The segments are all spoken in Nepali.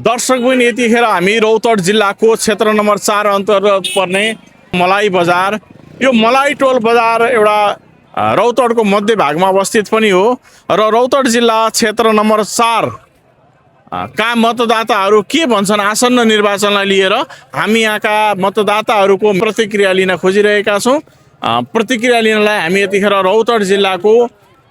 दर्शकबिन यतिखेर हामी रौतहट जिल्लाको क्षेत्र नम्बर 4 अन्तर्गत पर्ने मलाई बजार, यो मलाई टोल बजार एउटा रौतहटको मध्य भागमा अवस्थित पनि हो र रौतहट जिल्ला क्षेत्र नम्बर 4 का मतदाताहरू के भन्छन् आसन्न निर्वाचनलाई लिएर हामी यहाँका मतदाताहरूको प्रतिक्रिया लिन खोजिरहेका छौँ। प्रतिक्रिया लिनलाई हामी यतिखेर रौतहट जिल्लाको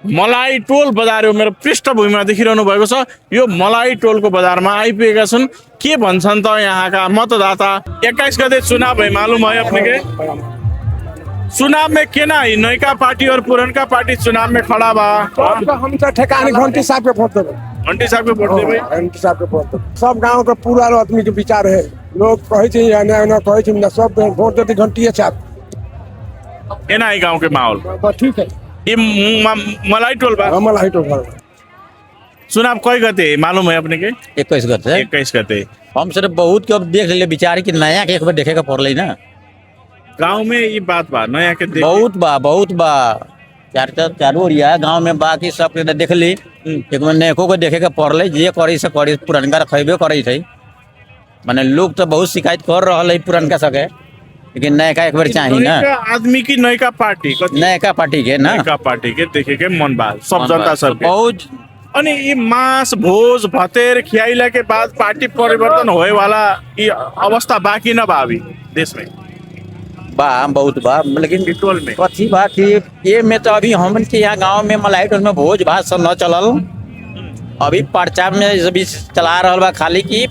मलाई टोल बजार हो, मेरो पृष्ठभूमिमा देखिरहनु भएको छ। यो मलाई टोलको बजारमा आइपुगेका छन्। के भन्छन् त यहाँका मतदाता? 21 गते चुनाव है, मालूम है अपने के? चुनाव में क्या ना नयका पार्टी और पुरनका पार्टी चुनाव में खड़ा बा। हम तो ठेकानी घंटी साहब के वोट देवे। घंटी साहब के वोट देवे। घंटी साहब के वोट देवे। सब गांव के पूरा आदमी के विचार है। लोग कहे छे या ना कहे छे ना, सब वोट देते घंटी साहब। एना ही गांव के माहौल बस ठीक है। ये मलाई टोल बा। मलाई टोल बा। चुनाव कई गते मालूम है अपने के? 21 गते। 21 गते। हम सिर्फ बहुत के अब देख ले विचार कि नया के एक बार देखे का पड़ले ना। गांव में ये बात बा नया के देख बहुत बा चारों ओरिया गांव में बाकी सब के देख ली। एक बार नेको को देखे का पड़ले, जे करी से करी पुरनका रखेबे करी थे। माने लोग तो बहुत शिकायत कर रहल है पुरनका सके, लेकिन नयका एक बार चाहिए ना। आदमी की नयका पार्टी नयका पार्टी के ना, नयका पार्टी के देखे के मन बा सब जनता सब बहुत। अनि ये मांस भोज भतेर खियाइला के बाद पार्टी परिवर्तन होए वाला ये अवस्था बाकी न बा अभी देश में बा बहुत बा, लेकिन टोल में कथी बात ये में तो अभी हमन के यहाँ गांव में मलाई टोल में भोज भात सब न चलल। अभी पर्चा में भी चला रहा बा खाली की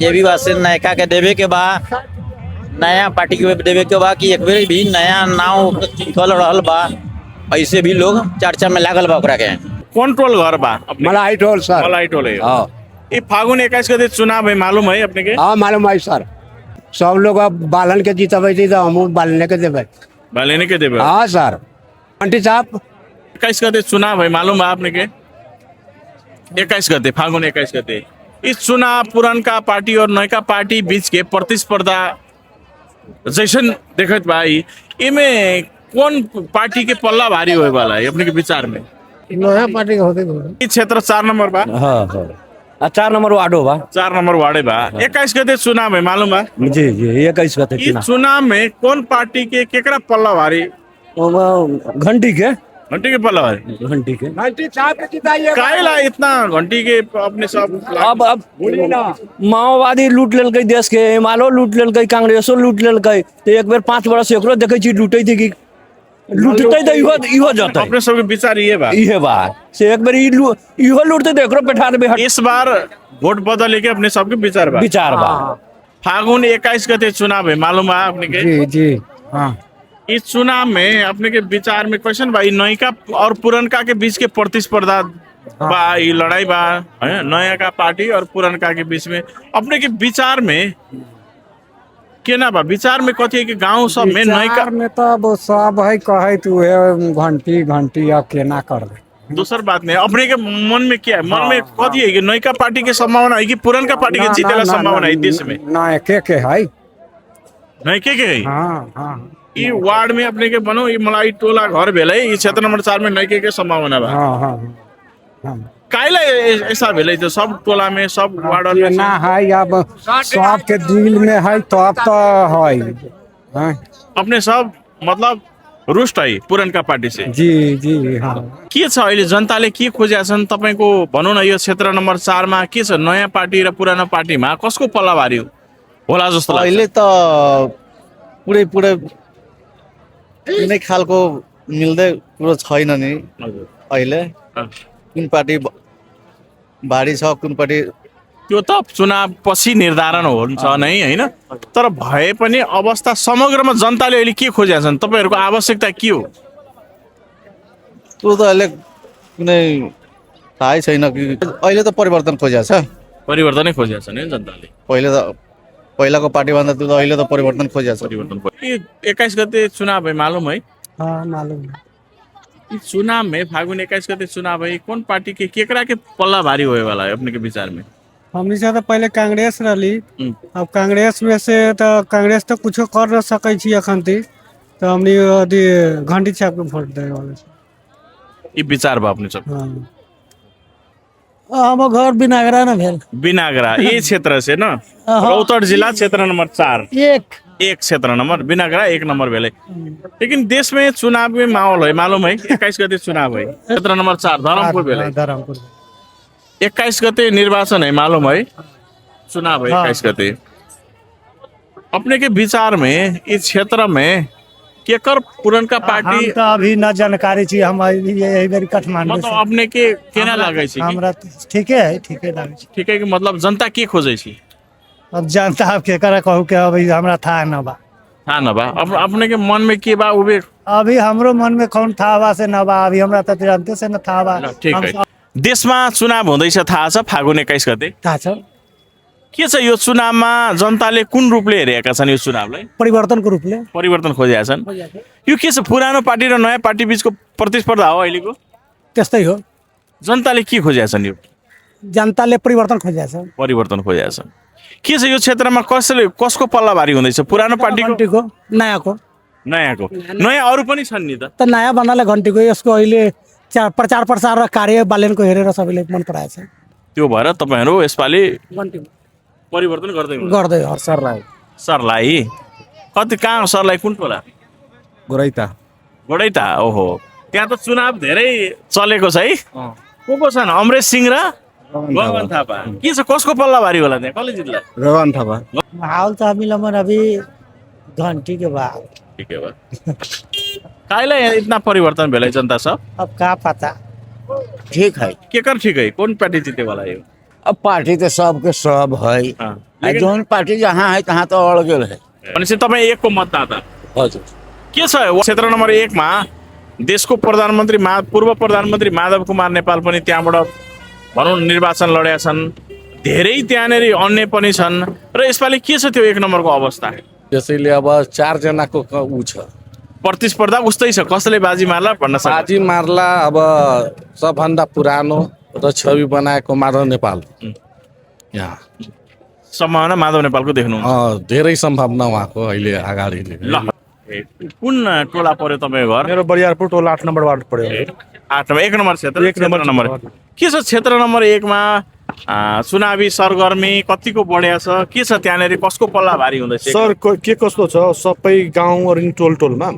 ये भी बात से नयका के देवे के बा, नया पार्टी के देवे के बा कि एक बेर भी नया नाव चल रहल बा। ऐसे भी लोग चर्चा में लागल बा ओकरा के। कौन टोल घर बा? मलाई टोल सर। मलाई टोल है। हाँ। ये फागुन 21 गते चुनाव है, मालूम है अपने के? हाँ मालूम है सर। सब लोग अब बालन के जीतबे थी तो हम बालने के देवे। बालेने के देवे। हाँ सर। घंटी साहब 21 गते चुनाव है, मालूम है आपने के? 21 गते फागुन 21 गते इस चुनाव पुरनका पार्टी और नयका पार्टी बीच के प्रतिस्पर्धा जैसन देखत भाई, इमे कौन पार्टी के पल्ला भारी होए वाला है अपने के विचार में? नया पार्टी के होते ई क्षेत्र 4 नंबर बा। हाँ 4 नंबर वार्डो बा। 4 नंबर वार्डे बा। 21 गते चुनाव है, मालूम बा? जी 21 गते ई चुनाव में कौन पार्टी के केकरा पल्ला भारी? घंटी के पल्ला भारी। घंटी के घंटी साहब के जिताइए। काहेला इतना घंटी के अपने सब अब माओवादी लूट लेलकै देश के, हिमालो लूट लेलकै, कांग्रेसो लूट लेलकै, तो एक बेर 5 वर्ष एकरो देखे छी लूटे थी कि लूटते तो इहो जतै। अपने सबके विचार ये बा से एक बेर इहो लूटते तो एकरो बैठा देबे। इस बार वोट बदले के अपने सबके विचार बा। फागुन 21 गते चुनाव है, मालूम है अपने के? जी जी हाँ। इस चुनाव में अपने के विचार में क्वेश्चन भाई नयका और पुरनका के बीच के प्रतिस्पर्धा बा, ये लड़ाई बा है नया का पार्टी और पुरनका के बीच में अपने के विचार में केना बा? विचार में कथी है कि गांव सब में नयका में तो अब सब है कहे तू है घंटी अब केना कर दे। दूसर बात नहीं, अपने के मन में क्या है? मन में कथी है कि नयका पार्टी के संभावना है कि पुरनका पार्टी के जीतेला संभावना है देश में? ना के है नयके के है। हाँ हाँ। ये वार्ड में अपने के बनो ये मलाई टोला घर भेलै, ये क्षेत्र नंबर 4 में नयके के संभावना बा। हाँ हाँ हाँ। काहेला ऐसा भेलै तो सब टोला में सब वार्ड में ना है अब सब के दिल में है तब तो है। अपने सब मतलब रुष्ट है पुरनका पार्टी से। जी जी हाँ। के छ अहिले जनताले के खोजेका छन् तपाईको भनौँ न यो क्षेत्र नम्बर 4 मा के छ? नयाँ पार्टी र पुरानो पार्टीमा कसको पल्ला भारी होला जस्तो लाग्छ? अहिले त पुरै कुनै खालको मिल्दै कुरो छैन नि अहिले। कुन पार्टी भारी छ कुन पार्टी त्यो त चुनाव पछि निर्धारण हुन्छ नै हैन, तर भए पनि अवस्था समग्रमा जनताले अहिले के खोजेका छन्? तपाईहरुको आवश्यकता के हो? त्यो त अहिले कुनै थाहै छैन कि अहिले त परिवर्तन खोजेको छ। परिवर्तनै खोजेका छन् है जनताले। पहिलाको पार्टी भन्दा त्यो त अहिले त परिवर्तन खोजेको छ। परिवर्तन 21 गते चुनाव है, मालूम है? हाँ मालूम है। इस चुनाव में फागुन 21 गते चुनाव है, कौन पार्टी के केकरा के पल्ला भारी होए वाला है अपने के विचार में? हमनी से तो पहले कांग्रेस रही। अब कांग्रेस में से तो कांग्रेस तो कुछ कर न सकै छी अखन ती, तो हमनी अथी घंटी छाप के वोट दे वाले। ये विचार बा अपने सब। हाँ। हम घर बिनागरा न भेल बिनागरा ये क्षेत्र से ना रौतहट जिला क्षेत्र नंबर 4 एक क्षेत्र नंबर बिनागरा 1 नंबर भेले। लेकिन देश में चुनाव में माहौल है मालूम है 21 गते चुनाव है क्षेत्र नंबर 4 धर्मपुर भेले 21 गते निर्वाचन है मालूम है चुनाव है 21 गते। अपने के विचार में इस क्षेत्र में केकर पुरनका पार्टी हम तो अभी न जानकारी छी हम यही बेर काठमांडू मतलब अपने के केना लागे छी हमरा ठीके लागे छी। ठीक है कि मतलब जनता के खोजे छी अब जनता अब के करे कहू के अभी हमरा था न बा हाँ ना बा अपने के मन में के बा उबे अभी हमरो मन में कौन था बा से न बा अभी हमरा त जानते से न था बा ठीक है। देशमा चुनाव हुँदैछ थाहा छ फागुन 21 गते थाहा छ के छ यो चुनावमा जनताले कुन रूपले हेरेका छन् यो चुनावलाई परिवर्तनको रूपले परिवर्तन खोजेका छन् यो के छ पुरानो पार्टी र नयाँ पार्टी बीचको प्रतिस्पर्धा हो अहिलेको त्यस्तै हो जनताले के खोजेका छन् यो जनताले परिवर्तन खोजेको छ परिवर्तन खोजेका छन् के छ यो क्षेत्रमा कसको पल्ला भारी हुँदैछ पुरानो पार्टीको घन्टीको नयाँको नयाँको नयाँ अरू पनि छन् नि त नयाँ भन्नाले घन्टीको यसको अहिले प्रचार प्रसार र कार्य बालेनको हेरेर सबैले मन पराएको छ त्यो भएर तपाईँहरू यसपालि घन्टीको परिवर्तन गर्दै हो सरलाई कति कहाँ सरलाई कुन टोला गोडैता ओहो त्यहाँ त चुनाव धेरै चलेको छ है को छन् अमरेश सिंह र गगन थापा के छ कसको पल्ला भारी होला त्यहाँ कसले जित्ला गगन थापा माहौल त हामीलाई मन अभी घंटी के बाद ठीक है काहेला इतना परिवर्तन भेलै जनता सब अब का पता ठीक है। केकर ठीक है कौन पार्टी जीते वाला है अब पार्टी तो सबके सब है लेकिन जोन पार्टी जहाँ है तहाँ तो अड़ गेल है। भनेपछि तपाईँ एकको मतदाता हजुर के छ क्षेत्र नम्बर 1 मा देशको प्रधानमन्त्री पूर्व प्रधानमन्त्री माधव कुमार नेपाल पनि त्यहाँबाट भनौँ निर्वाचन लडेका छन् धेरै त्यहाँनेरि अन्य पनि छन् र यसपालि के छ त्यो 1 नम्बरको अवस्था त्यसैले अब 4 जनाको ऊ छ प्रतिस्पर्धा उस्तै छ कसले बाजी मार्ला भन्न सक्छ बाजी मार्ला अब सबभन्दा पुरानो र छवि बनाएको माधव नेपाल यहाँ सम्भावना माधव नेपालको देख्नु धेरै सम्भावना उहाँको अहिले अगाडि ल कुन टोला पर्यो तपाईँको घर मेरो बरियारपुर टोला 8 नम्बर वार्ड पर्यो 8 नम्बर 1 नम्बर क्षेत्र 1 नम्बर के छ क्षेत्र नम्बर 1 मा चुनावी सरगर्मी कतिको बढ्या छ के छ त्यहाँनेरि कसको पल्ला भारी हुँदैछ सर के कस्तो छ सबै गाउँ अनि टोलमा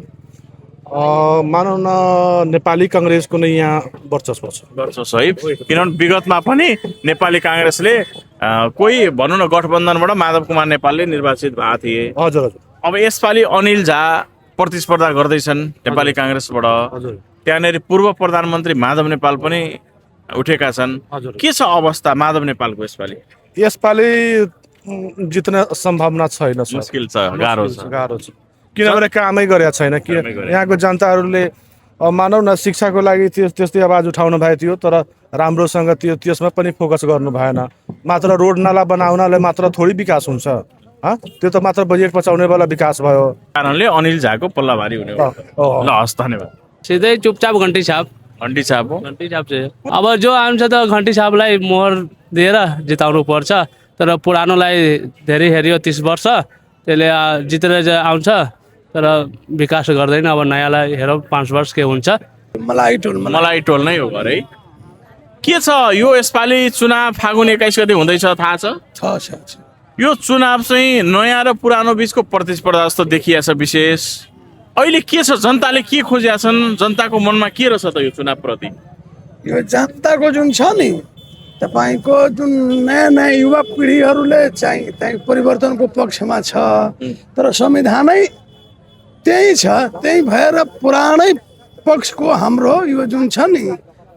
मानौ न नेपाली कांग्रेसको नै यहाँ वर्चस्व छ वर्चस्व है किनभने विगतमा पनि नेपाली कांग्रेसले कोही भनौँ न गठबन्धनबाट माधव कुमार नेपालले निर्वाचित भएका थिए हजुर हजुर अब यसपालि अनिल झा प्रतिस्पर्धा गर्दैछन् नेपाली कांग्रेसबाट त्यहाँनेरि पूर्व प्रधानमन्त्री माधव नेपाल पनि उठेका छन् के छ अवस्था माधव नेपालको यसपालि जित्न सम्भावना छैन सर मुस्किल छ गाह्रो छ किनभने कामै गरेका छैन कि यहाँको जनताहरूले मानौ न शिक्षाको लागि त्यस्तै आवाज उठाउनु भएको थियो तर राम्रोसँग त्यसमा पनि फोकस गर्नु भएन मात्र रोड नाला बनाउनले मात्र थोरै विकास हुन्छ त्यो त मात्र बजेट पचाउने वाला विकास भयो कारणले अनिल झाको पल्ला भारी हुने ल हस् धन्यवाद सीधै चुपचाप घन्टी छाप हो घन्टी छाप चाहिँ अब जो आउँछ त घन्टी छापलाई मोहर दिएर जिताउनु पर्छ तर पुरानोलाई धेरै हेऱ्यो 30 वर्ष त्यसले जितेर आउँछ तर विकास गर्दैन अब नयाँलाई हेरौँ 5 वर्ष के हुन्छ मलाई टोल नै हो है के छ यो यसपालि चुनाव फागुन 21 गते हुँदैछ थाहा छ यो चुनाव चाहिँ नयाँ र पुरानो बीचको प्रतिस्पर्धा जस्तो देखिया छ विशेष अहिले के छ जनताले के खोजेका छन् जनताको मनमा के रहेछ त यो चुनाव प्रति यो जनताको जुन छ नि तपाईको जुन नयाँ नयाँ युवा पिँढीहरूले चाहिँ परिवर्तनको पक्षमा छ तर संविधानै त्यही छ त्यही भएर पुरानै पक्षको हाम्रो यो जुन छ नि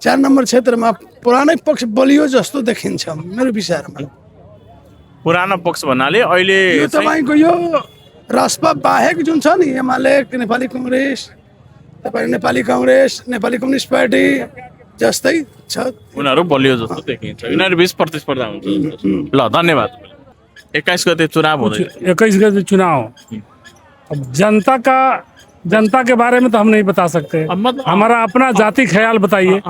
4 नम्बर क्षेत्रमा पुरानै पक्ष बलियो जस्तो देखिन्छ मेरो विचारमा पुरानो पक्ष भन्नाले अहिले तपाईको यो रासपा बाहेक जुन छ नि एमाले नेपाली कांग्रेस तपाईको नेपाली कांग्रेस नेपाली कम्युनिस्ट पार्टी जस्तै छ उनीहरू बलियो जस्तो देखिन्छ उनीहरू बीच प्रतिस्पर्धा हुन्छ ल धन्यवाद 21 गते चुनाव हुँदैछ 21 गते चुनाव अब जनता के बारे में तो हम नहीं बता सकते हमारा अपना जाति ख्याल बताइए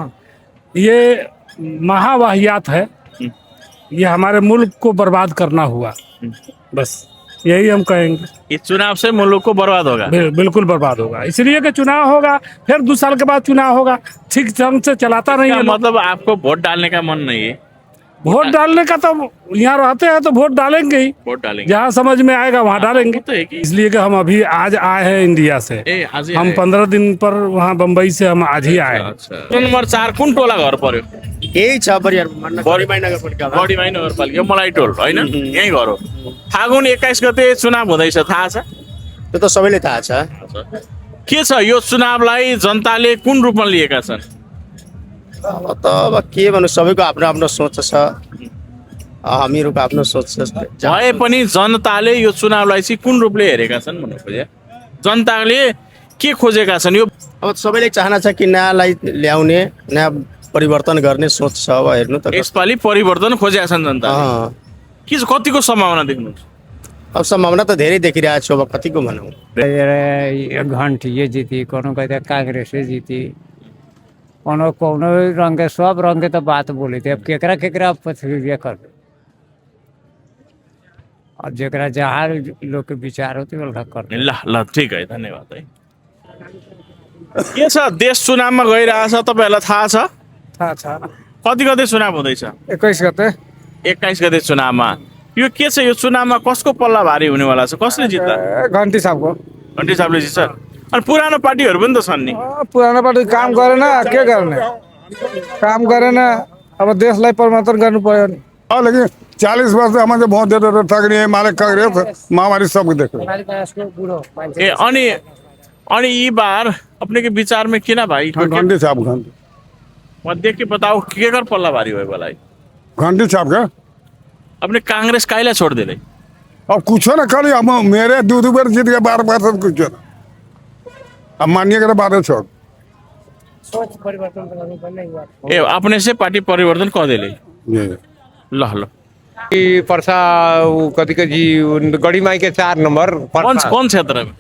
ये महावाहियात है ये हमारे मुल्क को बर्बाद करना हुआ बस यही हम कहेंगे इस चुनाव से मुल्क को बर्बाद होगा बिल्कुल बर्बाद होगा इसलिए कि चुनाव होगा फिर 2 साल के बाद चुनाव होगा ठीक ढंग से चलाता नहीं है मतलब आपको वोट डालने का मन नहीं है वोट डालने का तो यहाँ रहते हैं तो वोट डालेंगे ही, वोट डालेंगे जहाँ समझ में आएगा वहाँ डालेंगे। तो है कि इसलिए कि हम अभी आज आए हैं इंडिया से, आज ही हम आए। 15 दिन पर वहाँ बम्बई से हम आज ही आए हैं। अच्छा नम्बर 4 कुन टोला घर पर्यो यही छ बढीमाई नगरपालिका बढीमाई नगरपालिका मलाई टोल होइन यही घर हो फागुन 21 गते चुनाव हुँदैछ थाहा छ त्यो त सबैले थाहा छ। के छ यो चुनावलाई जनताले कुन रूपमा लिएका छन् अब के भन्नु, सबैको आफ्नो आफ्नो सोच छ, हामीहरूको आफ्नो सोच छ। भए पनि जनताले यो चुनावलाई चाहिँ कुन रूपले हेरेका छन् भन्नु खोजे जनताले के खोजेका छन् यो अब सबैले चाहना छ कि नयाँलाई ल्याउने, नयाँ परिवर्तन गर्ने सोच छ। अब हेर्नु त यसपालि परिवर्तन खोजेका छन् जनता के छ कतिको सम्भावना देख्नुहुन्छ अब सम्भावना त धेरै देखिरहेको छु। अब कतिको भनौँ, घंटी ये जीती, कोनो कहते कांग्रेस जीती, कोनो कोनो रंग के सब रंग के तो बात बोले थे। अब केकरा केकरा ये कर, अब जेकरा जहाँ लोग के विचार होते उल्टा कर। ल ल ठिक है धन्यवाद है के छ देश चुनावमा गइरहेछ तपाईँहरूलाई थाहा छ थाहा छ। कति गते चुनाव हुँदैछ 21 गते 21 गते चुनावमा यो के छ यो चुनावमा कसको पल्ला भारी हुनेवाला छ कसले जित्ला घन्टी साहबको घन्टी साहबले जित्छ अनि पुरानो पार्टीहरू पनि त छन् नि पुरानो पार्टी काम गरेन, के गर्ने, काम गरेन। अब देशलाई परिवर्तन गर्नु पर्यो नि। लेकिन 40 वर्ष हम जो वोट देते थे ठगनी मारे कांग्रेस महामारी सब देखो ए अनि अनि यी बार अपने के विचार में किन भाई घंटी साहब घंटी मत देख के बताओ केकर पल्ला भारी होए वाला है घंटी साहब का अपने कांग्रेस काइला छोड़ देले अब कुछ ना करी अब मेरे दो बार जीत गए बार सब कुछ अब मानिए के बात छोड़ ए अपने से पार्टी परिवर्तन कर देले ल ल परसा कथी के जी गढ़ीमाई के 4 नंबर कौन क्षेत्र में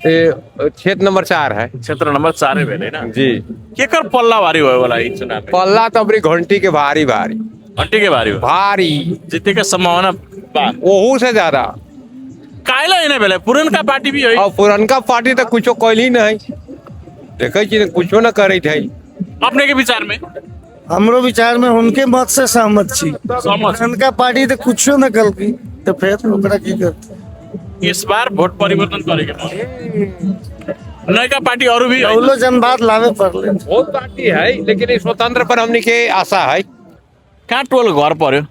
क्षेत्र नंबर 4 है। क्षेत्र नंबर 4 भेले ना जी केकर पल्ला भारी होए वाला है चुनाव में पल्ला तो अपनी घंटी के भारी भारी घंटी के भारी हो भारी जीतने का संभावना बा ओहू से ज्यादा काइला इने भेले पुरनका पार्टी भी है और पुरनका पार्टी तो कुछ कैली नहीं देखे छी कुछ न करे थे। अपने के विचार में हमरो विचार में उनके मत से सहमत छी। सहमत। उनका पार्टी तो कुछ न कलकी तो फिर ओकरा की करते। इस बार वोट परिवर्तन करेगा नयका पार्टी और भी औलो जनबाद लावे पड़ले। बहुत पार्टी है लेकिन इस स्वतंत्र पर हमने के आशा है। कहाँ टोल घर पर्यो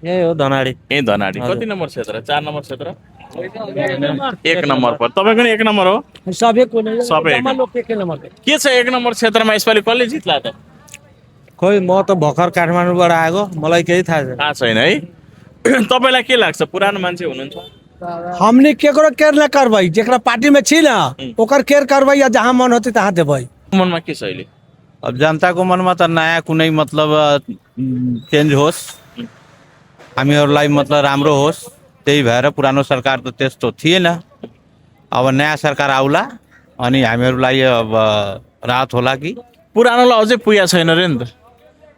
ये हो धनाडी ए धनाडी कति नम्बर क्षेत्र 4 नम्बर क्षेत्र 1 नम्बर पर तपाईको नि 1 नम्बर हो सबे को नहीं सबै एक। लोग के नंबर के छ 1 नम्बर क्षेत्रमा यसपालि कसले जित्ला त खोइ म त भर्खर काठमाडौँबाट आएको मलाई केही थाहा छैन थाहा छैन है तपाईलाई के लाग्छ पुरानो मान्छे हुनुहुन्छ हमने केकरो केयर न करबै, जेकरा पार्टी में छी ना ओकर केयर करबै या जहां मन होते तहां देबै। मनमा के छ अहिले अब जनताको मनमा त नयाँ कुनै मतलब चेन्ज होस् हामीहरूलाई मतलब राम्रो होस् त्यही भएर पुरानो सरकार त त्यस्तो थिएन। अब नयाँ सरकार आउला अनि हामीहरूलाई अब राहत होला कि पुरानोलाई अझै पुगेको छैन रे नि त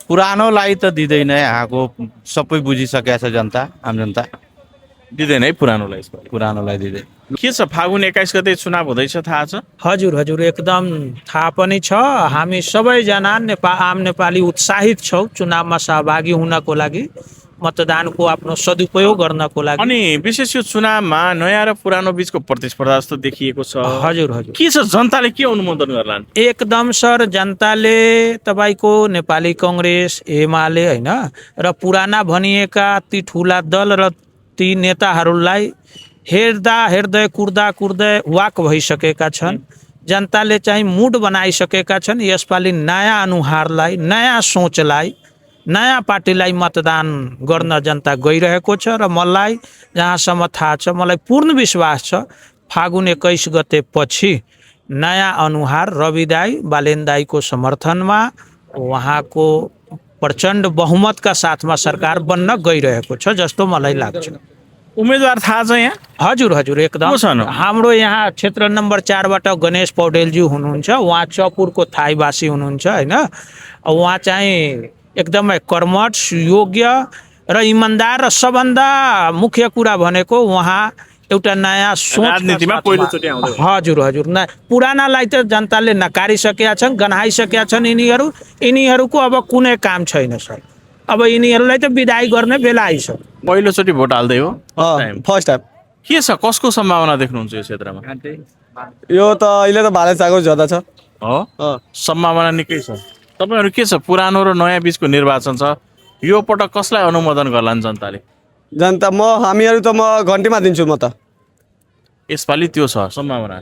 पुरानोलाई त दिँदैन यहाँको सबै बुझिसकेको छ जनता आम जनता दिँदैन है पुरानोलाई यसपालि पुरानोलाई दिँदैन। के छ फागुन 21 गते चुनाव हुँदैछ थाहा छ हजुर हजुर एकदम थाहा पनि छ। हामी सबैजना आम नेपाली उत्साहित छौँ चुनावमा सहभागी हुनको लागि, मतदानको आफ्नो सदुपयोग गर्नको लागि। अनि विशेष यो चुनावमा नयाँ र पुरानो बीचको प्रतिस्पर्धा जस्तो देखिएको छ। हजुर हजुर के छ जनताले के अनुमोदन गर्लान् एकदम सर, जनताले तपाईँको नेपाली कङ्ग्रेस एमाले होइन र पुराना भनिएका ती ठुला दल र ती नेताहरूलाई हेर्दा हेर्दै कुर्दा कुर्दै वाक भइसकेका छन्। जनताले चाहिँ मुड बनाइसकेका छन्। यसपालि नयाँ अनुहारलाई, नयाँ सोचलाई, नयाँ पार्टीलाई मतदान गर्न जनता गइरहेको छ र मलाई जहाँसम्म थाहा छ, मलाई पूर्ण विश्वास छ फागुन 21 गते पछि नयाँ अनुहार रवि दाई बालेन दाईको समर्थनमा उहाँको प्रचण्ड बहुमतका साथमा सरकार बन्न गइरहेको छ जस्तो मलाई लाग्छ। उम्मेदवार थाहा छ यहाँ हजुर हजुर एकदम हाम्रो यहाँ क्षेत्र नम्बर 4 बाट गणेश पौडेलजी हुनुहुन्छ। उहाँ चपुरको थाईवासी हुनुहुन्छ होइन। उहाँ चाहिँ एकदमै कर्मठ, योग्य र इमान्दार र सबभन्दा मुख्य कुरा भनेको उहाँ एउटा नयाँ सोच राजनीतिमा पहिलोचोटि आउँदै हजुर हजुर न पुरानालाई त जनताले नकारिसकेका छन्, गन्हाइसकेका छन्। यिनीहरूको अब कुनै काम छैन सर। अब यिनीहरूलाई त विदाई गर्ने बेला आइसक्यो। पहिलोचोटि भोट हाल्दै हो फर्स्ट टाइम के छ कसको सम्भावना देख्नुहुन्छ यो क्षेत्रमा यो त अहिले त भाले सागो ज्यादा छ हो सम्भावना निकै छ। तपाईँहरू के छ पुरानो र नयाँ बिचको निर्वाचन छ यो पटक कसलाई अनुमोदन गर्लान् जनताले? जनता हामीहरू त म घन्टीमा दिन्छु म त। यसपालि त्यो छ सम्भावना।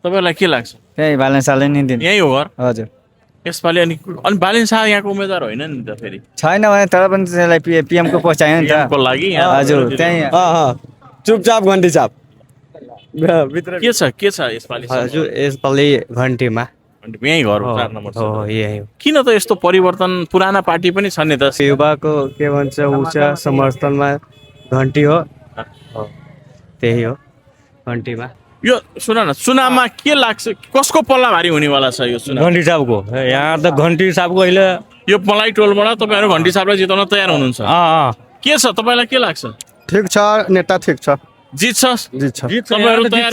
तपाईँलाई के लाग्छ? त्यही बालन साले नि दिन यही हो घर हजुर यसपालि अनि बालिन शाह यहाँको उम्मेदवार होइन नि त फेरि छैन भने तर पनि त्यसलाई PM को पोस्ट चाहियो नि त को लागि यहाँ हजुर त्यही चुपचाप घन्टी चाप के छ यसपालि हजुर यसपालि घन्टीमा यही घर हो 4 नम्बर हो यही हो। किन त यस्तो परिवर्तन पुराना पार्टी पनि छ नि त युवाको के भन्छ ऊर्जा समर्थनमा घन्टी हो त्यही हो घन्टीमा। यो सुन न चुनावमा के लाग्छ कसको पल्ला भारी हुनेवाला छ यो चुनाव? घन्टी साहबको यहाँ त घन्टी साहबको अहिले यो मलाई टोलबाट तपाईँहरू घन्टी साहबलाई जिताउन तयार हुनुहुन्छ के छ तपाईँलाई के लाग्छ? ठिक छ नेता ठिक छ जित्छ तपाईँहरू तयार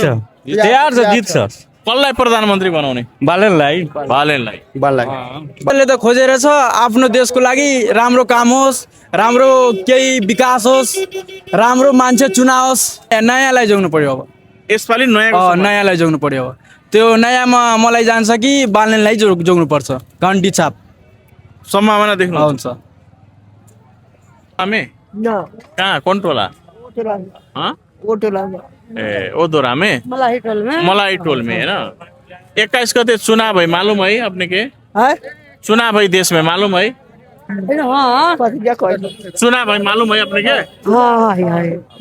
छ जित्छ कसलाई प्रधानमन्त्री बनाउने? बालनलाई अहिले त खोजेर छ आफ्नो देशको लागि राम्रो काम होस् राम्रो केही विकास होस् राम्रो मान्छे चुनाओस् नयाँलाई जोग्नु पर्यो अब यसपालि नयाँलाई जोग्नु पर्यो अब त्यो नयाँमा मलाई जान्छ कि बालनलाई जोग्नु पर्छ घन्टी छाप सम्भावना देख्नु हुन्छ कहाँ कौन टोला ए ओदोरा में मलाई टोल में है ना 21 गते चुनाव है मालूम है अपने के चुनाव है देश में मालूम है चुनाव है मालूम है अपने के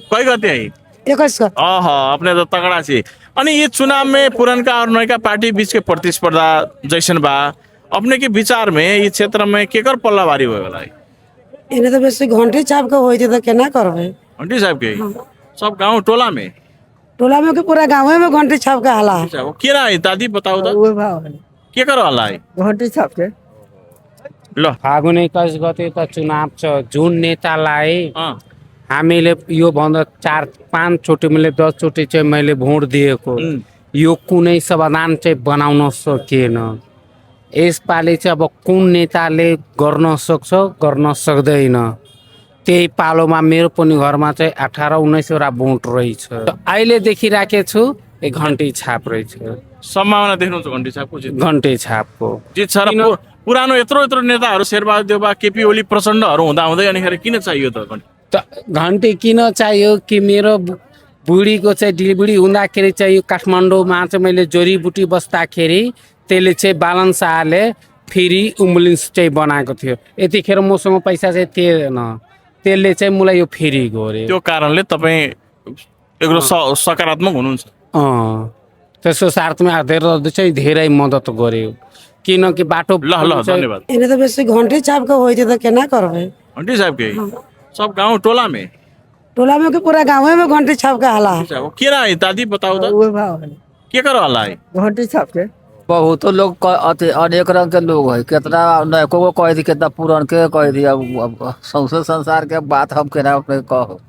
कई गते है 21 अपने तो तगड़ा छी अनि ये चुनाव में पुरनका और नयका पार्टी बीच के प्रतिस्पर्धा जैसन बा अपने के विचार में ये क्षेत्र में केकर पल्ला भारी होए वाला है? इन्हें तो बेसी घंटी छाप के होई त केना करबे? घंटी साहब के सब गांव टोला में के पूरा गांव में घंटी छाप के हाला है। वो केरा है दादी बताओ तो उहे भाव है के करो हल्ला है घंटी छाप के ल फागुन 21 गते त चुनाव छ जुन नेतालाई हामीले यो भन्दा 4-5 चोटि मैले 10 चोटि चाहिँ मैले भोट दिएको यो कुनै समाधान चाहिँ बनाउन सकिएन। यसपालि चाहिँ अब कुन नेताले गर्न सक्छ गर्न सक्दैन त्यही पालोमा मेरो पनि घरमा चाहिँ 18-19 वटा भोट रहेछ। अहिले देखिराखेको छु एक घन्टी छाप रहेछ सम्भावना देख्नुहुन्छ घन्टी छापको घन्टी छापको जित छ र पुरानो यत्रो नेताहरू शेरबहादुर देउवा केपी ओली प्रचण्डहरू हुँदा हुँदै अनिखेरि किन चाहियो त घन्टी किन चाहियो कि मेरो बुढीको चाहिँ डेलिभरी हुँदाखेरि चाहिँ यो काठमाडौँमा चाहिँ मैले जडीबुटी बस्दाखेरि त्यसले चाहिँ बालन शाहले फेरि एम्बुलेन्स चाहिँ बनाएको थियो यतिखेर मसँग पैसा चाहिँ थिएन त्यसले चाहिँ मलाई यो फेरि गर्यो त्यो कारणले तपाईँ एकदम सकारात्मक हुनुहुन्छ त्यसको साथमा चाहिँ धेरै मद्दत गर्यो किनकि बाटो ल धन्यवाद इन्हें तो बेसी घंटी छाप के होई त केना करबे? घंटी साहब के सब गांव टोला में के पूरा गांव में घंटी छाप के हाला है। वो केरा है दादी बताओ तो उहे भाव है के करो हल्ला है घंटी छाप के बहुत लोग अनेक रंग के लोग है कितना नयको को कह दी कितना पुरान के कह दी अब सौंसे संसार के बात हम केना अपने कहो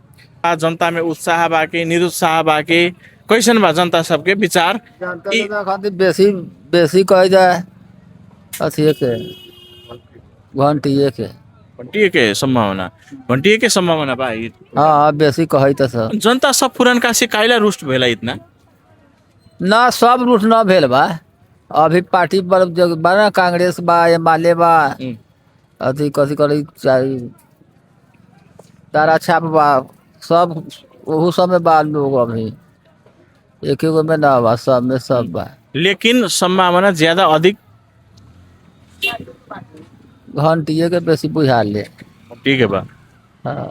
जनता में उत्साह बाकी निरुत्साह बाकी कैसन बा जनता सबके विचार खातिर बेसी कह जाए अथी के घंटी के संभावना बा हाँ बेसी कही त सर जनता सब पुरनका से काइला रुष्ट भेला इतना ना सब रुष्ट न भेल बा अभी पार्टी पर बना कांग्रेस बा एमएलए बा अथी कथी करे चाहिए तारा छाप बा सब ओहू सब में बा लोग अभी एक गो में ना बा सब में सब बा लेकिन संभावना ज्यादा अधिक घंटिए के बेसी बुझा ले ठीक है बा हाँ